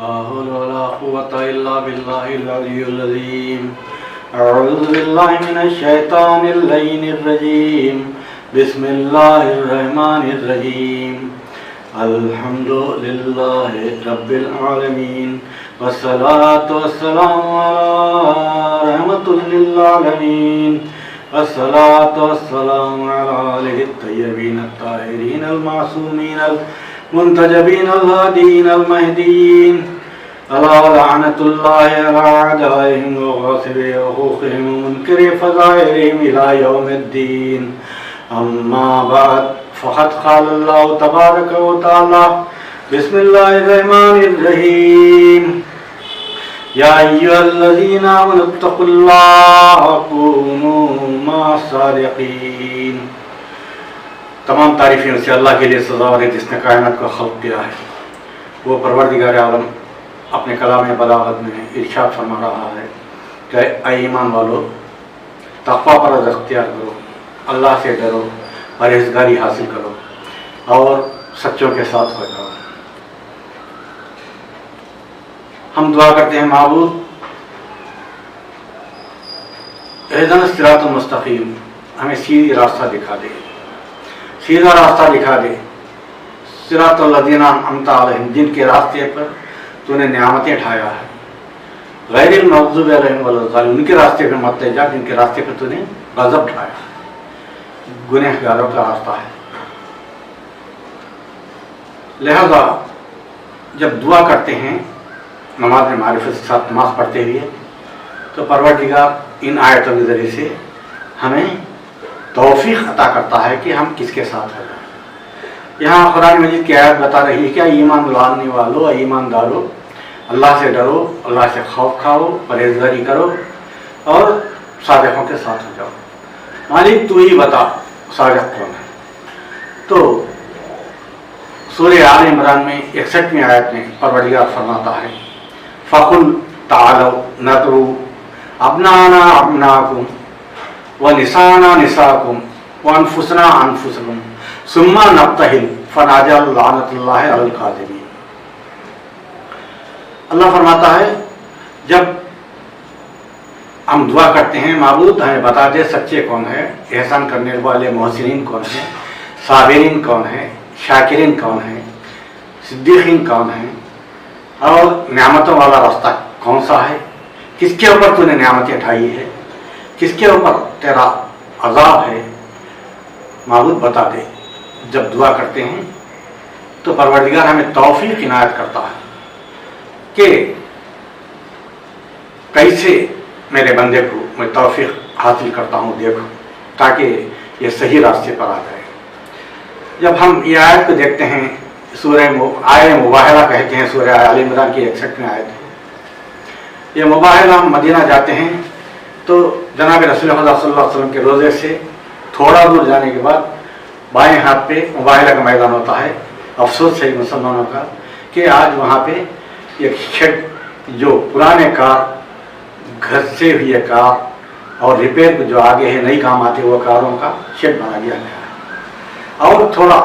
لا حول ولا قوة إلا بالله العلي العظيم. أعوذ بالله من الشيطان اللعين الرجيم. بسم الله الرحمن الرحيم. الحمد لله رب العالمين والصلاة والسلام على رحمة للعالمين. الصلاة والسلام على آله الطيبين الطاهرين المعصومين المنتجبين الهادين المهديين. ألا لعنة الله على أعدائهم وغاصبي حقوقهم ومنكري فضائلهم إلى يوم الدين. أما بعد فقد قال الله تبارك وتعالى بسم الله الرحمن الرحيم. يا أيها الذين آمنوا اتقوا الله وكونوا مع الصادقين. تمام تعریفیں اسے اللہ کے لیے سزاوار ہے جس نے کائنات کو خلق کیا ہے. وہ پروردگار عالم اپنے کلام بلاغت میں ارشاد فرما رہا ہے کہ اے ایمان والو، تقوی پر اختیار کرو، اللہ سے ڈرو، پرہیزگاری حاصل کرو اور سچوں کے ساتھ ہو جاؤ. ہم دعا کرتے ہیں معبود اہدنا الصراط المستقیم، ہمیں سیدھی راستہ دکھا دے، سیدھا راستہ دکھا دے. صراط الذین انعمت علیہم، جن کے راستے پر تو نے نعمتیں ٹھایا ہے. غیر المغضوب علیہم ولا الضالین، ان کے راستے پہ مت لے جا جن کے راستے پہ تو نے غضب ٹھایا ہے. گنہگاروں کا راستہ ہے. لہذا جب دعا کرتے ہیں نماز میں معرفت کے ساتھ نماز پڑھتے ہوئے، تو پروردگار ان آیتوں کے ذریعے سے ہمیں توفیق عطا کرتا ہے کہ ہم کس کے ساتھ ہیں. یہاں قرآن مجید کی آیت بتا رہی ہے کہ ایمان لانے والو، ایماندارو، اللہ سے ڈرو، اللہ سے خوف کھاؤ، پرہیزگاری کرو اور صادقوں کے ساتھ ہو جاؤ. مالک تو ہی بتا صادق کون ہے. تو سورہ آل عمران میں 61ویں آیت میں پروردگار فرماتا ہے فَقُلْ تَعَالَوْا نَدْعُو أَبْنَاءَنَا أَبْنَاءَكُمْ وَنِسَاءَنَا نِسَاءَكُمْ وَأَنفُسَنَا أَنفُسَكُمْ ثُمَّ نَبْتَهِلْ فَنَجْعَلْ لَعْنَةَ اللَّهِ عَلَى الْكَاذِبِينَ. اللہ فرماتا ہے جب ہم دعا کرتے ہیں معبود ہمیں بتا دے سچے کون ہیں، احسان کرنے والے محسنین کون ہیں، صابرین کون ہیں، شاکرین کون ہیں، صدیقین کون ہیں، اور نعمتوں والا راستہ کون سا ہے، کس کے اوپر تو نے نعمتیں اٹھائی ہے، کس کے اوپر تیرا عذاب ہے، معبود بتا دے. جب دعا کرتے ہیں تو پروردگار ہمیں توفیق عنایت کرتا ہے کہ کیسے میرے بندے کو میں توفیق حاصل کرتا ہوں دیکھو، تاکہ یہ صحیح راستے پر آ جائے. جب ہم یہ آیت کو دیکھتے ہیں، سورہ آیہ مباہلہ کہتے ہیں، سورہ آل عمران کی 61ویں آیت ہے. یہ مباہلہ ہم مدینہ جاتے ہیں تو جناب رسول خدا صلی اللہ علیہ وسلم کے روضے سے تھوڑا دور جانے کے بعد بائیں ہاتھ پہ مباہلہ کا میدان ہوتا ہے. افسوس ہے مسلمانوں کا کہ آج وہاں پہ ایک شیڈ جو پرانے کار، گھسے ہوئے کار اور ریپیئر جو آگے ہے نہیں کام آتے وہ کاروں کا شیڈ بنا دیا گیا ہے. اور تھوڑا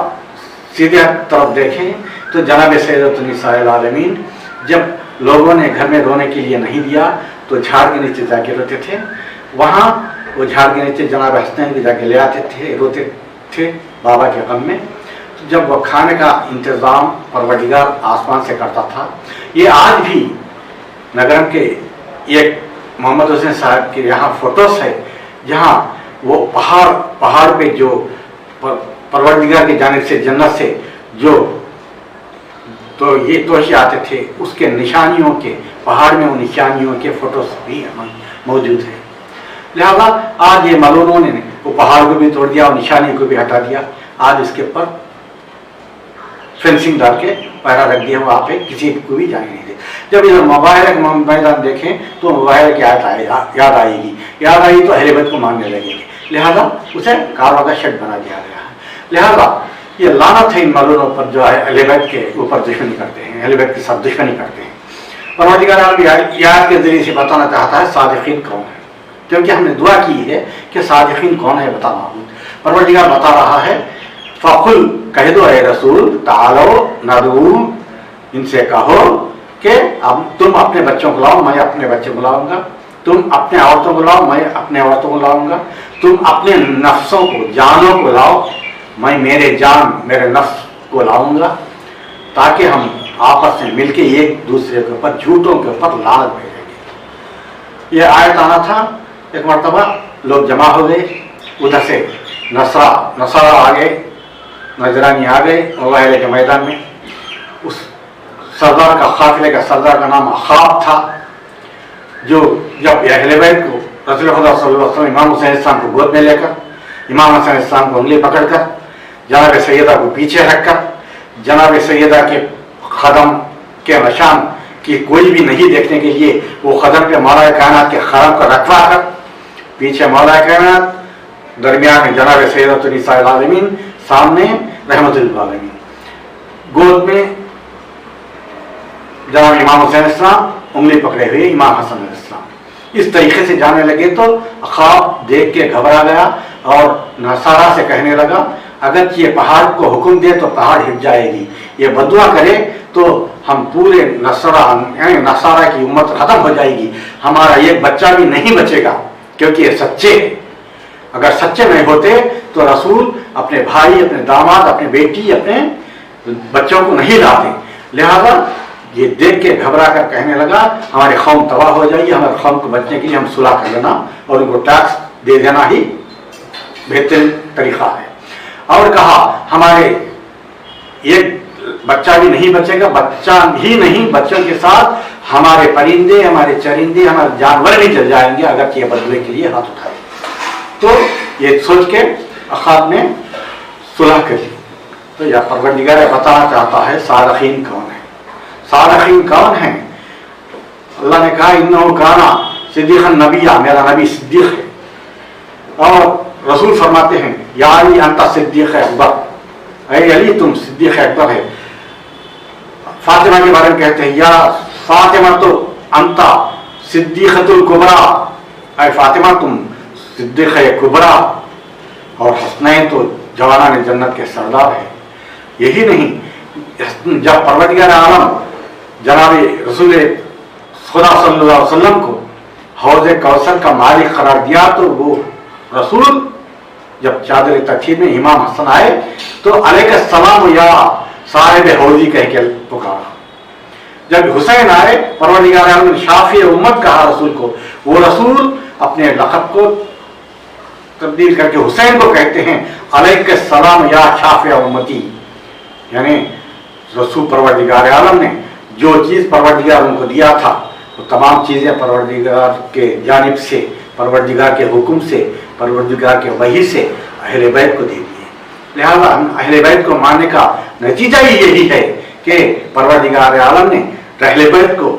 سیدھے طرف دیکھیں تو جناب سیدۃ النساء العالمین جب لوگوں نے گھر میں رونے کے لیے نہیں دیا تو جھاڑ کے نیچے جا کے روتے تھے. وہاں وہ جھاڑ کے نیچے جناب حسنین بھی جا کے لے آتے تھے، روتے تھے بابا کے غم میں. جب وہ کھانے کا انتظام پروردگار آسمان سے کرتا تھا. یہ آج بھی نگرم کے ایک محمد حسین صاحب کے یہاں فوٹوز ہے جہاں وہ پہاڑ پہ جو پروردگار کی جانب سے جنت سے جو تو یہ توشے آتے تھے، اس کے نشانیوں کے پہاڑ میں وہ نشانیوں کے فوٹوز بھی موجود ہیں. لہذا آج یہ ملونوں نے وہ پہاڑ کو بھی توڑ دیا اور نشانی کو بھی ہٹا دیا. آج اس کے اوپر فینسنگ ڈال کے پہرا رکھ دیا، وہاں پہ کسی کو بھی جانے نہیں دے. جب ادھر مباہلہ کا میدان دیکھیں تو مباہلہ کی آیت یاد آئے گی، یاد آئی تو اہل بیت کو ماننے لگیں گے. لہذا اسے کاروں کا شیڈ بنا دیا گیا ہے. لہذا یہ لعنت ہے ان ملونوں پر جو ہے اہل بیت کے اوپر دشمنی کرتے ہیں، اہل بیت کے ساتھ دشمنی کرتے ہیں. پروردگار عالم آیت کے ذریعے سے بتانا چاہتا ہے صادقین کون ہے، کیونکہ ہم نے دعا کی ہے کہ صادقین کون ہے بتا معبود. پروردگار بتا رہا ہے فقل کہہ دو اے رسول تعالو ندعو، ان سے کہو کہ अब तुम अपने बच्चों को लाओ, मैं अपने बच्चे को लाऊंगा, तुम अपने औरतों को लाओ, मैं अपने औरतों को लाऊंगा, तुम अपने नफ्सों को, जानों को लाओ, मैं मेरे जान, मेरे नफ्स को लाऊंगा, ताकि हम आपस में मिलके एक दूसरे के ऊपर, झूठों के ऊपर लानत भेजेंगे। ये आयत आना था। एक मरतबा लोग जमा हो गए, उधर से नसारा आ गए, नजरानी आ गए मुबाहले के मैदान में। उस सरदार का, काफिले का सरदार का नाम अखाब था, जो जब अहले बैत को रसूल खुदा सल्लल्लाहु अलैहि वसल्लम इमाम हुसैन इस्लाम को गोद में लेकर, इमाम हुसैन इस्लाम को उंगली पकड़कर, जनाब सैयदा को पीछे रखकर, जनाब सैयदा के कदम के निशान की कोई भी नहीं देखने के लिए वो कदम पे मौला कायनात के खरम को रखवा कर, पीछे मौला कायनात, दरमियान में जनाब सैयदतुन निसाइल आलमीन, सामने रहमतुल आलमीन, गोद में जनाब इमाम हुसैन इस्लाम, उंगली पकड़े हुए इमाम हसन इस्लाम। इस तरीके से जाने लगे तो ख्वाब देख के घबरा गया और नसारा से कहने लगा, अगर ये पहाड़ को हुक्म दे तो पहाड़ हिट जाएगी, ये बदुआ करे तो हम पूरे नसारा की उम्मत खत्म हो जाएगी, हमारा एक बच्चा भी नहीं बचेगा, क्योंकि ये सच्चे, अगर सच्चे नहीं होते तो रसूल अपने भाई, अपने दामाद, अपने बेटी, अपने बच्चों को नहीं लाते। लिहाजा ये देख के घबरा कर कहने लगा, हमारे कौम तबाह हो जाएगी, हमारे कौम को बचने के लिए हम सुलह कर लेना और उनको टैक्स दे देना ही बेहतरीन तरीका है। और कहा, हमारे एक बच्चा भी नहीं बचेगा, बच्चा ही नहीं, बच्चों के साथ हमारे परिंदे, हमारे चरिंदे, हमारे जानवर भी चल जाएंगे अगर ये बदले के लिए हाथ उठाए। तो ये सोच के अखाब ने सुलह कर ली। तो यह परवरदिगार बताना चाहता है सारखीन कौन है। सारखीन कौन है? अल्लाह ने कहा, इन्नहु काना सिद्दीक़न नबिय्या, मेरा नबी सिद्दीक़ है। और रसूल फरमाते हैं, या अली अंता सिद्दीक़ अकबर, ऐ अली तुम सिद्दीक़ अकबर है। फातिमा के बारे में कहते हैं, या फातिमा तो अंता सिद्दीक़तुल कुबरा, ऐ फातिमा तुम सिद्दीक़ कुबरा। और हसनैन तो जवानान जन्नत के सरदार है। यही नहीं, जब परवरदिगार आलम जनाब रसूल खुदा सल्लल्लाहु अलैहि वसल्लम को हौज़े कौसर का मालिक करार दिया, तो वो रसूल जब चादर तकसीर में इमाम हसन आए तो अलैहिस्सलाम या साहिब हौज़ी कह के पुकारा। जब हुसैन आए, परवरदिगार आलम ने शाफी उम्मत कहा रसूल को, वो रसूल अपने लक़ब को तब्दील करके हुसैन को कहते हैं अलैहिस्सलाम या शाफी उम्मती, यानी रसूल परवरदिगार आलम ने जो चीज़ परवरदिगार उनको दिया था वो तमाम चीज़ें परवरदिगार के जानिब से, परवरदिगार के हुक्म से, परवरदिगार के वही से अहले बैत को दे दिए। लिहाजा अहले बैत को मानने का नतीजा ही यही है कि परवरदिगार आलम ने अहले बैत को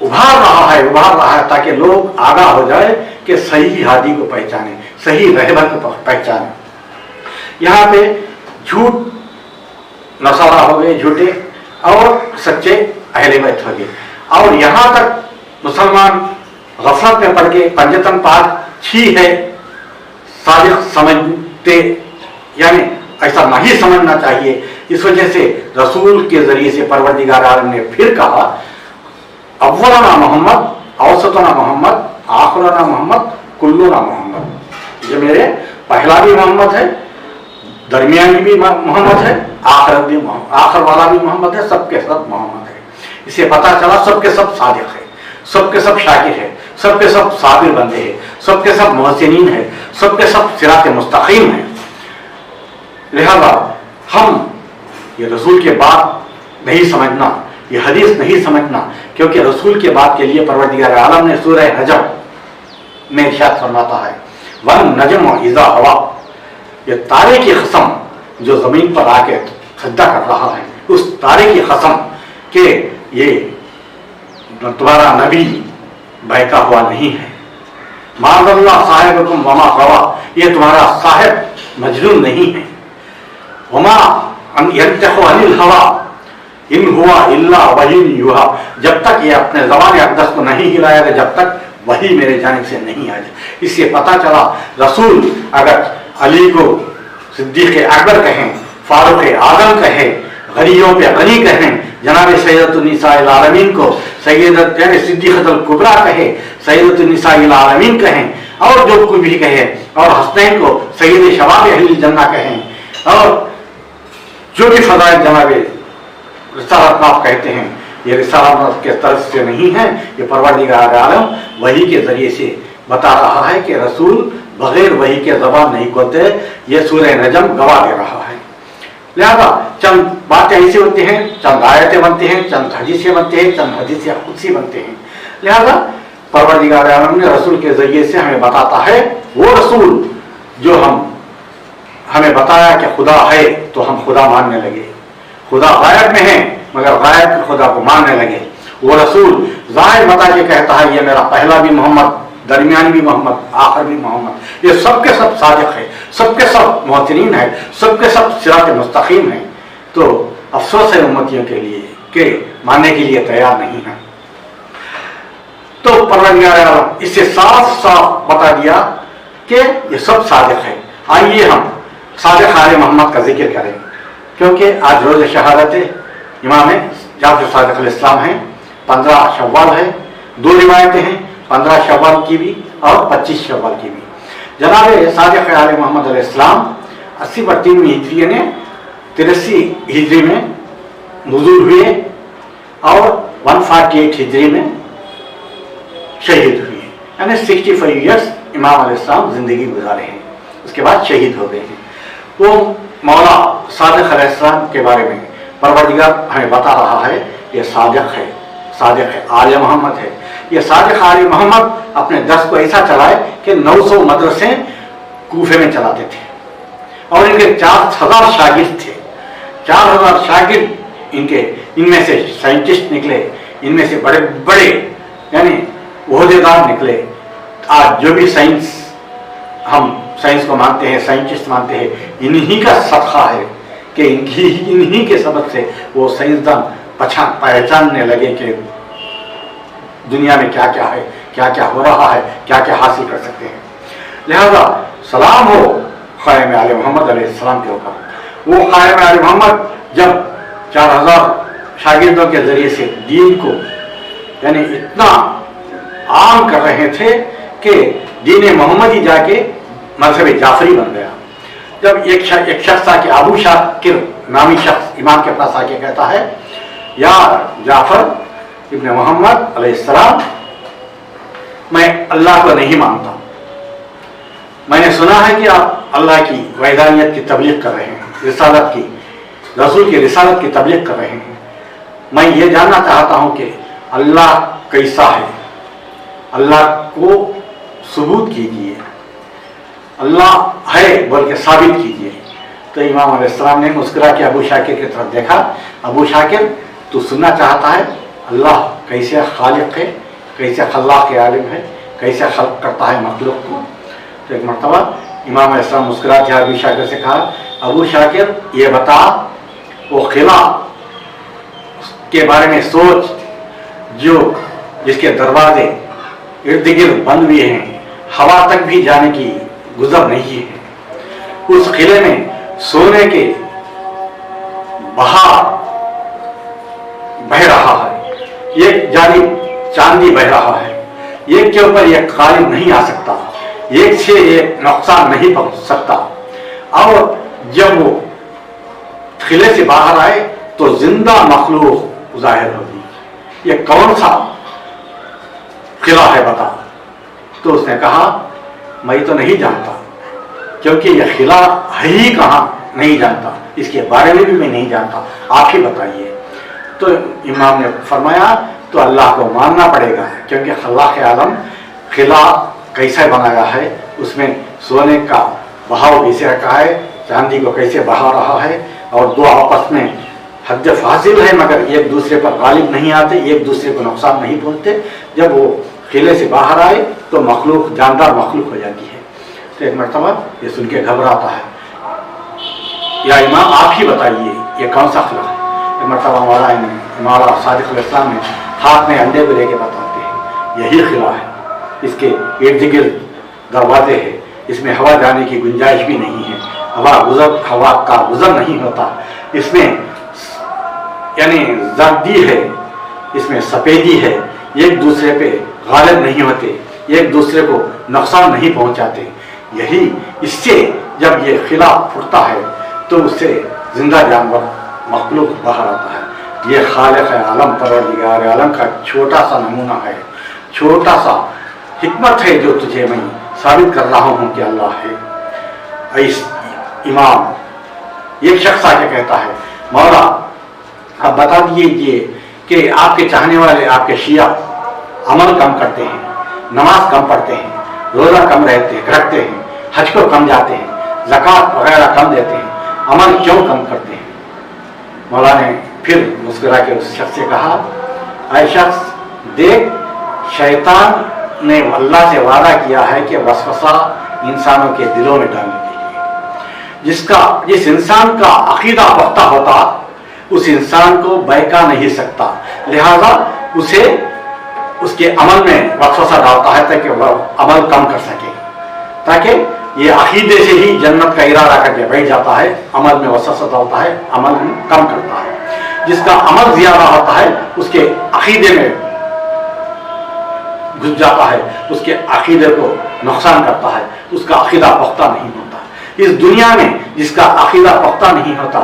उभार रहा है ताकि लोग आगाह हो जाए कि सही हादी को पहचाने, सही रहबर को पहचाने। यहाँ पे झूठ नसारा हो गए, झूठे और सच्चे अहले बैत हो गए। और यहाँ तक मुसलमान गफलत में पड़ के पंजतन पाक छी है सादिक समझते, यानी ऐसा नहीं समझना चाहिए। इस वजह से रसूल के जरिए से परवरदिगार आलम ने फिर कहा, अव्वलना मोहम्मद, औसतना मोहम्मद, आखिरना मोहम्मद, कुल्लुना मोहम्मद। ये मेरे पहला भी मोहम्मद है, दरमियानी भी मोहम्मद है, आखिर वाला भी मोहम्मद है, सबके सब मोहम्मद है। इसे पता चला सबके सब सादिक है, सबके सब शाकिर है, सबके सब साबिर बंदे हैं, सबके सब मोहसिनीन है, सबके सब सिरात मुस्तकीम है। लिहाजा हम ये रसूल के बात नहीं समझना, ये हदीस नहीं समझना, क्योंकि रसूल के बात के लिए परवरदिगार आलम ने सूरह नजम में इरशाद फरमाता है, वन नजम इज़ा हवा, ये तारे की कसम जो जमीन पर आके सज्जा कर रहा है, उस तारे की कसम के ये तुम्हारा नबी बहका हुआ नहीं है। माज़अल्लाह साहिबकुम वमा गवा, ये तुम्हारा साहिब मजनून नहीं है। वमा यंतिक़ु अनिल हवा इन हुआ इल्ला वहीन युहा, जब तक ये अपने ज़बान अक़दस को नहीं हिलाएगा, जब तक वही मेरे जानिब से नहीं आ जाए। इससे पता चला रसूल अगर अली को सिद्दीक़ अकबर कहें, फारूक़ आज़म कहें, गनियों पे गनी कहें, जनाब सैयदतुन्निसाइल आलमीन को सैयदत यानी सिद्दीक़तुल कुबरा कहे, सैयदतुन्निसाइल आलमीन कहें, और जो कुछ भी कहे, और हसनैन को सैयद शबाब अहल जन्ना कहें, और जो भी फज़ाइल जनाब रिसालत आप कहते हैं, ये रिसालत के तरफ से नहीं है, ये परवरदिगार आलम वही के ज़रिए से बता रहा है कि रसूल बगैर वही के ज़बान नहीं खोलते। ये सूरह नजम गवाह दे रहा है। लिहाजा चंद बातें ऐसी होती हैं, चंद आयतें बनती हैं, चंद हदीसें बनती हैं, चंद हदीसें खुदसी बनते हैं। लिहाजा परवरदिगार आलम ने रसूल के ज़रिए से हमें बताता है, वो रसूल जो हमें बताया कि खुदा है तो हम खुदा मानने लगे, खुदा गायब में है मगर गायब के खुदा को मानने लगे। वो रसूल जाहिर बता के कहता है, ये मेरा पहला भी मोहम्मद, दरमियान भी मोहम्मद, आखिर भी मोहम्मद। ये सबके सब सादिक है, सबके सब मोहतरीन है, सबके सब सिरात मुस्तकीम है। तो अफसोस है उम्मतियों के लिए कि मानने के लिए तैयार नहीं है। तो परवरदिगार इससे साफ साफ बता दिया कि ये सब सादिक है। आइए हम सादिक आले मोहम्मद का जिक्र करें, क्योंकि आज रोज़ शहादत इमाम जाफर सादिक अलैहिस्सलाम है, 15 शव्वाल है। 2 रिवायतें हैं, 15 शव्वाल की भी और 25 शव्वाल की भी। जनाब सादिक आले मोहम्मद अलैहिस्सलाम 80/3 हिजरी यानी 83 हिजरी में नुज़ूल हुए और 148 हिजरी में शहीद हुए, यानी 65 ईयर्स इमाम अलैहिस्सलाम जिंदगी गुजारे हैं, उसके बाद शहीद हो गए हैं। वो मौला सादिक अलैहिस्सलाम के बारे में परवरदिगार हमें बता रहा है, ये सादिक है, सादिक है, आले मोहम्मद है। ये सादिक आले मोहम्मद अपने दर्स को ऐसा चलाए कि 900 मदरसे कूफे में चलाते थे और इनके 4000 शागिर्द थे। 4000 शागिर्द इनके, इनमें से साइंटिस्ट निकले, इनमें से बड़े बड़े यानी ओहदेदार निकले। आज जो भी साइंस, हम साइंस को मानते हैं, साइंटिस्ट मानते हैं, इन्हीं का सदका है कि इन्हीं के सबब से वो साइंसदान पहचानने लगे कि दुनिया में क्या क्या है, क्या क्या हो रहा है, क्या क्या हासिल कर सकते हैं। लिहाजा सलाम हो क़ायम आले मोहम्मद अलैहिस्सलाम के ऊपर। वो क़ायम आले मोहम्मद जब 4000 शागिर्दों के जरिए से दीन को यानी इतना आम कर रहे थे कि दीन मोहम्मदी जाके मज़हब जाफरी बन गया। जब एक शख्स आके अबू शाकिर नामी शख्स इमाम के पास आके कहता है, या जाफर इब्न मोहम्मद अलैहिस्सलाम, मैं अल्लाह को नहीं मानता, मैंने सुना है कि आप अल्लाह की वहदानियत की तबलीग कर रहे हैं, रिसालत की, रसूल की रिसालत की तबलीग कर रहे हैं। मैं ये जानना चाहता हूँ कि अल्लाह कैसा है, अल्लाह को सबूत कीजिए, अल्लाह है बोल के साबित कीजिए। तो इमाम अलैहिस्सलाम ने मुस्कुरा के अबू शाकिर की तरफ देखा, अबू शाकिर तू सुनना चाहता है अल्लाह कैसे खालिक है, कैसे खल्लाक आलिम है, कैसे खल्क करता है मखलूक को। तो एक मरतबा इमाम अलैहिस्सलाम मुस्कुरा के अबू शाकिर से कहा, अबू शाकिर ये बता, वो खिला के बारे में सोच जो जिसके दरवाजे इर्द गिर्द बंद भी हैं, हवा तक भी जाने की गुजर नहीं है। उस किले में सोने के बहार बह रहा है, एक जानिब चांदी बह रहा है, एक के ऊपर एक कालिब नहीं आ सकता, एक से एक नुकसान नहीं पहुंच सकता। और जब वो किले से बाहर आए तो जिंदा मखलूक जाहिर होगी। ये कौन सा किला है बता? तो उसने कहा, मैं तो नहीं जानता, क्योंकि यह किला है ही कहाँ नहीं जानता, इसके बारे में भी मैं नहीं जानता, आप ही बताइए। तो इमाम ने फरमाया, तो अल्लाह को मानना पड़ेगा, क्योंकि खल्लाक़ आलम किला कैसे बनाया है, उसमें सोने का बहाव कैसे रखा है, चांदी को कैसे बहा रहा है, और दो आपस में हद फासिल है मगर एक दूसरे पर गालिब नहीं आते, एक दूसरे को नुकसान नहीं पहुँचते। जब वो किले से बाहर आए तो मखलूक जानदार मखलूक हो जाती है। तो एक मरतबा ये सुन के घबराता है, या इमाम आप ही बताइए ये कौन सा किला है। एक मरतबा मौला सादिक अलैहिस्सलाम ने हाथ में अंडे को लेके बताते हैं, यही किला है, इसके इर्द गिर्द दरवाजे हैं, इसमें हवा जाने की गुंजाइश भी नहीं है, हवा का गुजर नहीं होता, इसमें यानी जर्दी है, इसमें सफ़ेदी है, एक दूसरे पे गालिब नहीं होते, एक दूसरे को नुकसान नहीं पहुंचाते। यही इससे जब ये खिलाफ फुटता है तो उससे जिंदा जानवर मखलूक बाहर आता है। ये खालिक आलम परवरदिगार आलम का छोटा सा नमूना है, छोटा सा हिकमत है जो तुझे मैं साबित कर रहा हूँ कि अल्लाह है। इस इमाम एक शख्स आके कहता है, मौला आप बता दीजिए कि आपके चाहने वाले, आपके शिया अमल कम करते हैं, नमाज कम पढ़ते हैं, रोज़ा कम रखते हैं, हज को कम जाते हैं, ज़कात वगैरह कम देते हैं, अमल क्यों कम करते हैं? मौला ने फिर मुस्कुरा के उस शख्स से कहा, ऐ शख्स देख, शैतान ने अल्लाह से वादा किया है कि वसवसा इंसानों के दिलों में डालने के लिए, जिस इंसान का अकीदा पख्ता होता उस इंसान को बहका नहीं सकता, लिहाजा उसे उसके अमल में वसवसा डालता है ताकि वह अमल कम कर सके, ताकि ये अकीदे से ही जन्नत का इरादा करके बैठ जाता है, अमल में वसवसा डालता है, अमल कम करता है। जिसका अमल ज्यादा होता है उसके अकीदे में घुस जाता है, उसके अकीदे को नुकसान करता है, उसका अकीदा पुख्ता नहीं होता। इस दुनिया में जिसका अकीदा पुख्ता नहीं होता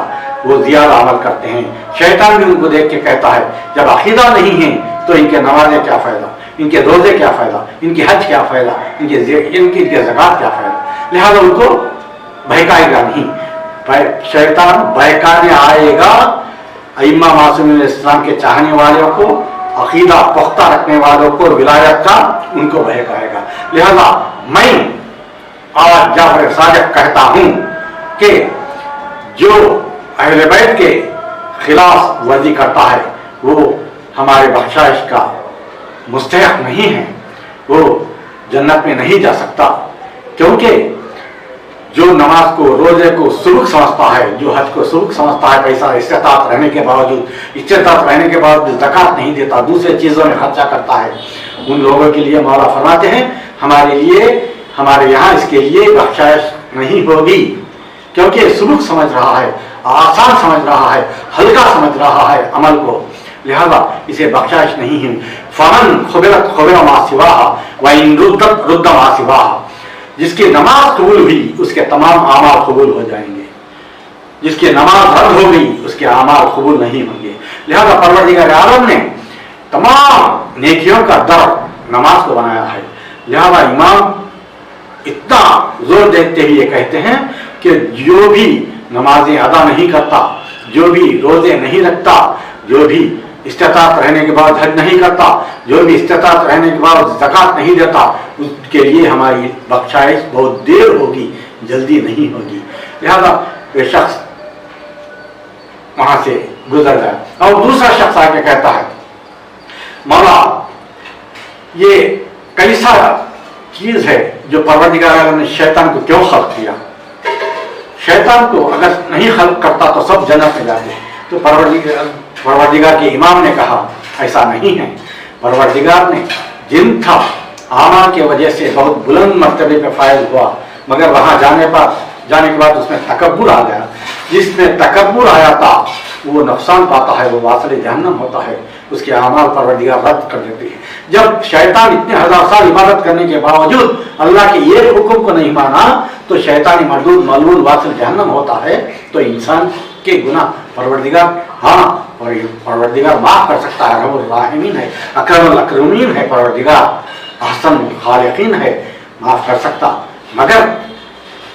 वो ज्यादा अमल करते हैं। शैतान भी उनको देख के कहता है, जब अकीदा नहीं है तो इनके नमाजें क्या फ़ायदा, इनके रोज़े क्या फ़ायदा, इनकी हज क्या फ़ायदा, इनकी ज़कात क्या फ़ायदा। लिहाजा उनको बहकाएगा नहीं, शैतान बहकाने आएगा इमाम मासूम इस्लाम के चाहने वालों को, अकीदा पुख्ता रखने वालों को, विलायत का, उनको बहकाएगा। लिहाजा मैं आज जाफर सादिक कहता हूँ कि जो अहले बैत के खिलाफ वर्जी करता है वो हमारे बख्शाइश का मुस्तहक नहीं है, वो जन्नत में नहीं जा सकता। क्योंकि जो नमाज को, रोजे को सुबह समझता है, जो हज को सुबह समझता है, पैसा इस्तेताअत रहने के बावजूद, ज़कात नहीं देता, दूसरे चीज़ों में खर्चा करता है, उन लोगों के लिए मौला फरमाते हैं हमारे लिए, हमारे यहाँ इसके लिए बख्शाइश नहीं होगी। क्योंकि सुबह समझ रहा है, आसान समझ रहा है, हल्का समझ रहा है अमल को, लिहाजा इसे बख्शाइश नहीं है। फमन खुबिरत खुबिर मा सिवाहा व इन रुद्दत रुद्द मा सिवाहा, जिसकी नमाज कबूल हुई उसके तमाम आमाल कबूल हो जाएंगे, जिसकी नमाज रद्द हो गई उसके आमाल कबूल नहीं होंगे। लिहाजा परवरदिगार आलम ने तमाम नेकियों का दर नमाज को बनाया है। लिहाजा इमाम इतना जोर देते हुए कहते हैं कि जो भी नमाजें अदा नहीं करता, जो भी रोजे नहीं रखता, जो भी इस्तेताअत रहने के बाद हज नहीं करता, जो भी इस्तेताअत रहने के बाद ज़कात नहीं देता, उसके लिए हमारी बख्शाइश बहुत देर होगी, जल्दी नहीं होगी। लिहाजा वे शख्स वहां से गुजर गया। और दूसरा शख्स आके कहता है, मौला ये कैसा चीज है जो परवरदिगार आलम ने शैतान को क्यों खल्क किया? शैतान को अगर नहीं खल्क करता तो सब जन्नत में जाते। तो परवरदिगार के इमाम ने कहा ऐसा नहीं है। परवरदिगार ने जिन था आमाल की वजह से बहुत बुलंद मर्तबे पे फायज हुआ, मगर वहां जाने के बाद उसमें तकब्बुर आ गया। जिसमें तकब्बुर आया था वो नुकसान पाता है, वो वासिल जहन्नम होता है, उसके आमाल परवरदिगार रद्द कर देते हैं। जब शैतान इतने हजार साल इबादत करने के बावजूद अल्लाह के एक हुक्म को नहीं माना तो शैतानी मरदूद मलून वासिल जहन्नम होता है। तो इंसान के गुनाह परवरदिगार, हाँ परवरदिगार माफ कर सकता है, रऊफ़ राहिमीन है, अकरमुल अकरमीन है, परवरदिगार अहसन खालिकीन है, माफ कर सकता। मगर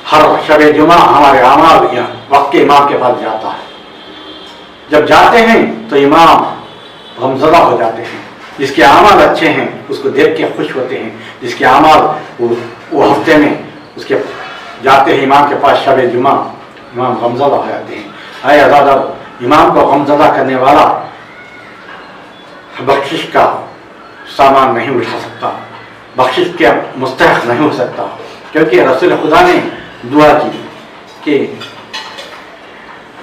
हर शब जुमा हमारे आमाल वक्त के इमाम के पास जाता है, जब जाते हैं तो इमाम गमज़दा हो जाते हैं। जिसके आमाल अच्छे हैं उसको देख के खुश होते हैं, जिसके आमाल वो हफ्ते में उसके जाते हैं इमाम के पास शब जुमा, इमाम गमज़दा हो जाते हैं। आए अज़ादार, इमाम को गमज़दा करने वाला बख्शिश का सामान नहीं उठा सकता, बख्शिश के मुस्तहक नहीं हो सकता। क्योंकि रसूल खुदा ने दुआ की कि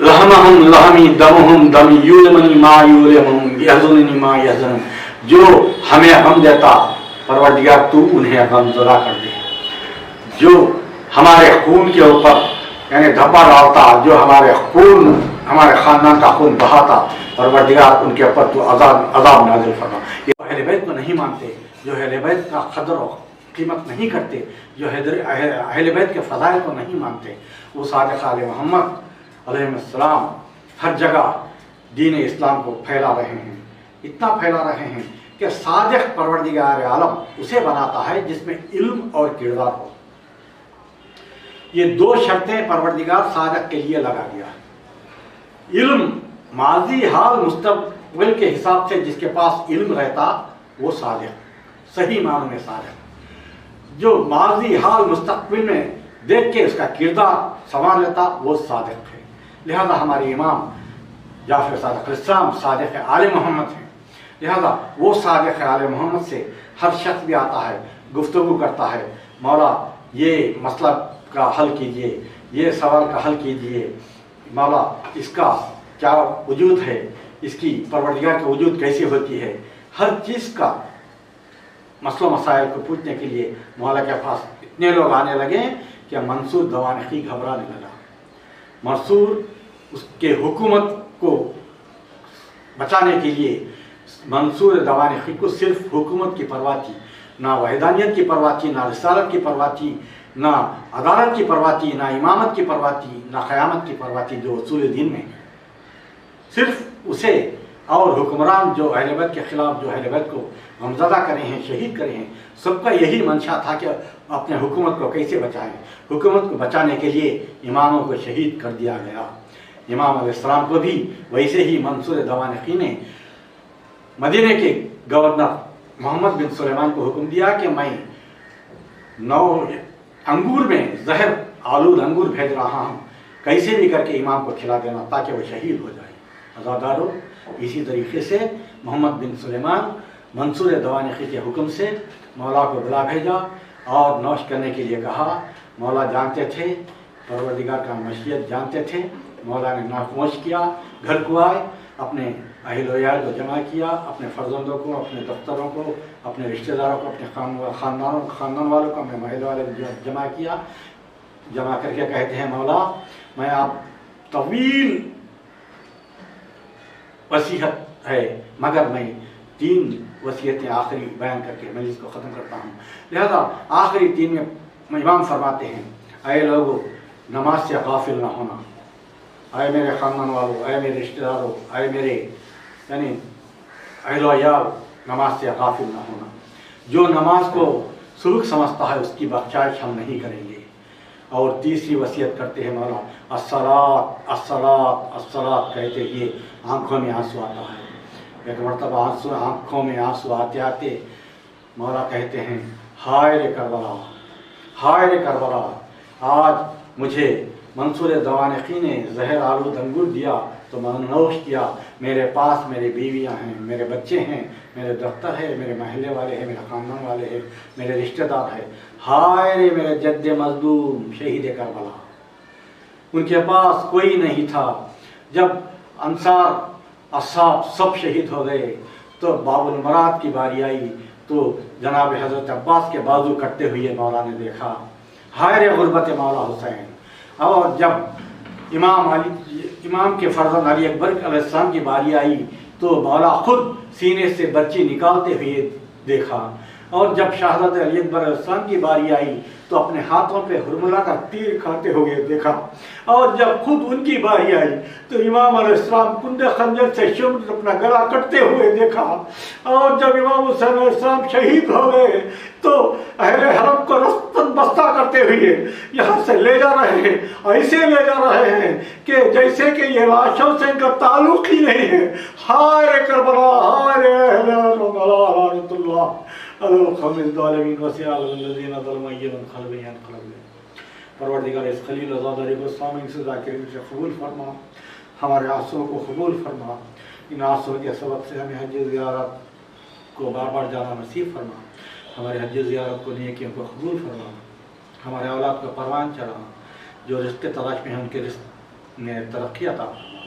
लहमहुम लहमी दमुहुम दमी यूलमनी मा यूलमुम यहज़ुननी मा यहज़ुन, जो हमें गम देता परवरदिगार तू उन्हें गमज़दा कर दे। जो हमारे खून के ऊपर यानी धब्बा डालता, जो हमारे खून हमारे ख़ानदान का खून बहा था, परवरदिगार उनके ऊपर तो अज़ाब नाज़िल फरमा। ये अहले बैत को नहीं मानते, जो अहले बैत का क़दर और कीमत नहीं करते, जो अहले बैत के फ़ज़ाइल को नहीं मानते, वो सादिक़ आले मोहम्मद अलैहिस्सलाम हर जगह दीन इस्लाम को फैला रहे हैं, इतना फैला रहे हैं कि सादिक़ परवरदिगार आलम उसे बनाता है जिसमें इल्म और किरदार हो। ये दो शर्तें परवरदिगार सादिक़ के लिए लगा दिया है। इल्म, माजी, हाल, मुस्तक़बिल के हिसाब से जिसके पास इल्म रहता वो सादिक़, सही मानों में सादिक़। जो माजी, हाल, मुस्तक़बिल में देख के उसका किरदार संवार लेता वो सादिक़ है। लिहाजा हमारे इमाम जाफ़र सादिक़ अलैहिस्सलाम सादिक़ आले मोहम्मद हैं। लिहाजा वो सादिक़ आले मोहम्मद से हर शख्स भी आता है, गुफ्तगू करता है, मौला ये मसला का हल कीजिए, ये सवाल का हल कीजिए, मौला इसका क्या वजूद है, इसकी परवरदिगार की वजूद कैसी होती है, हर चीज़ का मसला मसाइल को पूछने के लिए मौला के पास इतने लोग आने लगे कि मंसूर दवानखी घबराने लगा। मंसूर उसके हुकूमत को बचाने के लिए मंसूर दवानखी को सिर्फ हुकूमत की परवाह थी, ना वहदानियत की परवाह थी, ना रिसालत की परवाह थी, ना अदालत की परवाह थी, ना इमामत की परवाह थी, ना क़यामत की परवाह थी जो उसूल दीन में है। सिर्फ उसे और हुक्मरान जो अहले बैत के ख़िलाफ़ जो अहले बैत को गमज़दा करे हैं, शहीद करे हैं, सबका यही मंशा था कि अपने हुकूमत को कैसे बचाएं। हुकूमत को बचाने के लिए इमामों को शहीद कर दिया गया। इमाम अलैहिस्सलाम को भी वैसे ही मंसूर दवानखी ने मदीने के गवर्नर मोहम्मद बिन सुलेमान को हुक्म दिया कि मैं 9 अंगूर में जहर आलूद अंगूर भेज रहा हूँ, कैसे भी करके इमाम को खिला देना ताकि वो शहीद हो जाए। अज़ादारों, इसी तरीके से मोहम्मद बिन सुलेमान मंसूर दवानखी के हुक्म से मौला को बुला भेजा और नौश करने के लिए कहा। मौला जानते थे, परवरदिगार का मशीयत जानते थे। मौला ने नाखमोश किया, घर को आए, अपने अहल-ओ-याल को जमा किया, अपने फर्जंदों को, अपने दफ्तरों को, अपने रिश्तेदारों को, अपने ख़ानदान वालों को, अपने महल वाले को जमा किया। जमा करके कहते हैं, मौला मैं आप तवील वसीयत है मगर मैं 3 वसीयतें आखिरी बयान करके मैं इसको ख़त्म करता हूँ। लिहाजा आखिरी 3 में इमाम फरमाते हैं, अय लोगों नमाज से गाफिल ना होना, अय मेरे ख़ानदान वालों, अय मेरे रिश्तेदारों, अय मेरे यानी अहल-ओ-याल, नमाज से गाफिल ना होना। जो नमाज को सुलूक समझता है उसकी बख्शाइश हम नहीं करेंगे। और तीसरी वसीयत करते हैं मौला, अस्सलात अस्सलात अस्सलात कहते ही आँखों में आंसू आता है। एक मरतबा आँखों में आंसू आते आते मौला कहते हैं, हाय रे करबला, हाय रे करबला, आज मुझे मंसूर दवानखी ने जहर आलूद अंगूर दिया तो मैंने नौश किया, मेरे पास मेरी बीवियां हैं, मेरे बच्चे हैं, मेरे दफ्तर है, मेरे महल्ले वाले हैं, मेरे ख़ानदान वाले हैं, मेरे रिश्तेदार हैं। हाय रे मेरे जद्द मज़लूम शहीद करबला, उनके पास कोई नहीं था। जब अंसार अस्हाब सब शहीद हो गए तो बाबुल मराद की बारी आई तो जनाब हज़रत अब्बास के बाजू कटते हुए मौला ने देखा। हाय रे गुरबत मौला हुसैन। और जब इमाम के फर्जंद अली अकबर अलैहिस्सलाम की बारी आई तो मौला खुद सीने से बच्ची निकालते हुए देखा। और जब शहज़ादे अली अकबर अलैहिस्सलाम की बारी आई तो अपने हाथों पे हुरमुला का तीर खाते हुए देखा। और जब खुद उनकी बारी आई तो इमाम अलैहिस्सलाम कुंदे खंजर से शुम्र अपना गला कटते हुए देखा। और जब इमाम हुसैन अलैहिस्सलाम शहीद हो गए तो अहले हरम को रस्तन बस्ता करते हुए यहाँ से ले जा रहे हैं, ऐसे ले जा रहे हैं कि जैसे कि ये लाशों से इनका ताल्लुक ही नहीं है। हाय रे करबला, हाय रे परवरदिगार इस खलील आज़ादारी को सामीन से ज़ाकिरीन से कबूल फरमा, हमारे आंसुओं को कबूल फरमा। इन आंसुओं के सबब से हमें हज ज़ियारत को बार बार जाना नसीब फरमा, हमारे हज ज़ियारत को नेकियों को कबूल फरमा, हमारे औलाद को परवान चढ़ा, जो रिश्ते तलाश में हैं उनके रिश्ते में तरक्की अता फरमा,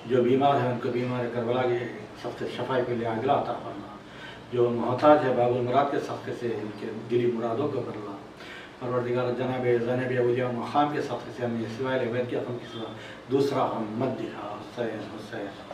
जो बीमार हैं उनको बीमार करबला के सबसे शफाई के लिए अगला अता फरमा, जो मोहताज है बाबुल मुराद के सख्ते से इनके दिली मुरादों को बदला, پروردگار جناب زینب اولیاء مقام کے صدقے سے ہمیں سوائے غیر کی غم کے سوا دوسرا غم مت دکھا حسین حسین